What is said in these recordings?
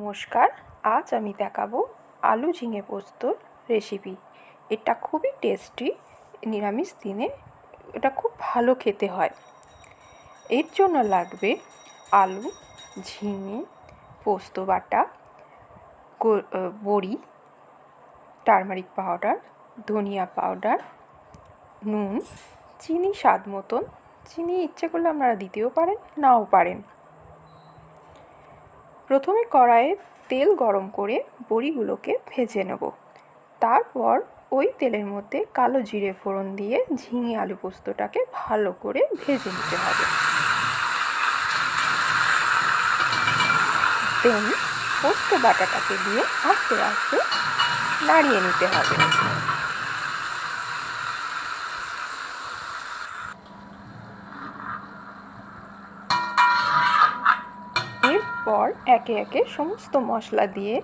নমস্কার, আজ আমি দেখাবো আলু ঝিঙে পোস্তর রেসিপি। এটা খুবই টেস্টি, নিরামিষ দিনে এটা খুব ভালো খেতে হয়। এর জন্য লাগবে আলু, ঝিঙে, পোস্ত বাটা, বড়ি, টারমারিক পাউডার, ধনিয়া পাউডার, নুন, চিনি স্বাদ মতন। চিনি ইচ্ছে করলে আপনারা দিতেও পারেন, নাও পারেন। প্রথমে কড়াইয়ে তেল গরম করে বড়িগুলোকে ভেজে নেব। তারপর ওই তেলের মধ্যে কালো জিরে ফোড়ন দিয়ে ঝিঙে আলু পোস্তটাকে ভালো করে ভেজে নিতে হবে। দেন পোস্ত বাটাটাকে দিয়ে আস্তে আস্তে নাড়িয়ে নিতে হবে। এরপর একে একে সমস্ত মশলা দিয়ে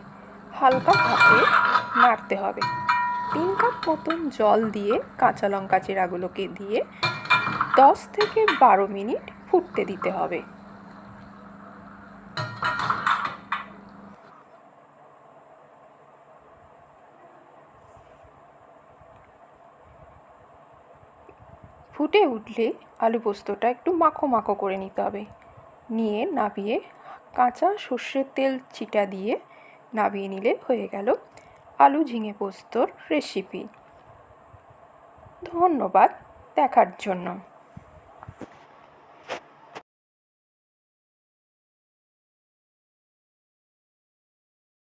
হালকা হাতে নাড়তে হবে। 3 কাপ মতন জল দিয়ে কাঁচা লঙ্কা চেরাগুলোকে দিয়ে 10 থেকে 12 মিনিট ফুটতে দিতে হবে। ফুটে উঠলে আলু পোস্তটা একটু মাখো মাখো করে নিতে হবে। নিয়ে নাবিয়ে কাঁচা সর্ষের তেল ছিটা দিয়ে নাবিয়ে নিলে হয়ে গেল আলু ঝিঙে পোস্তর রেসিপি। ধন্যবাদ দেখার জন্য।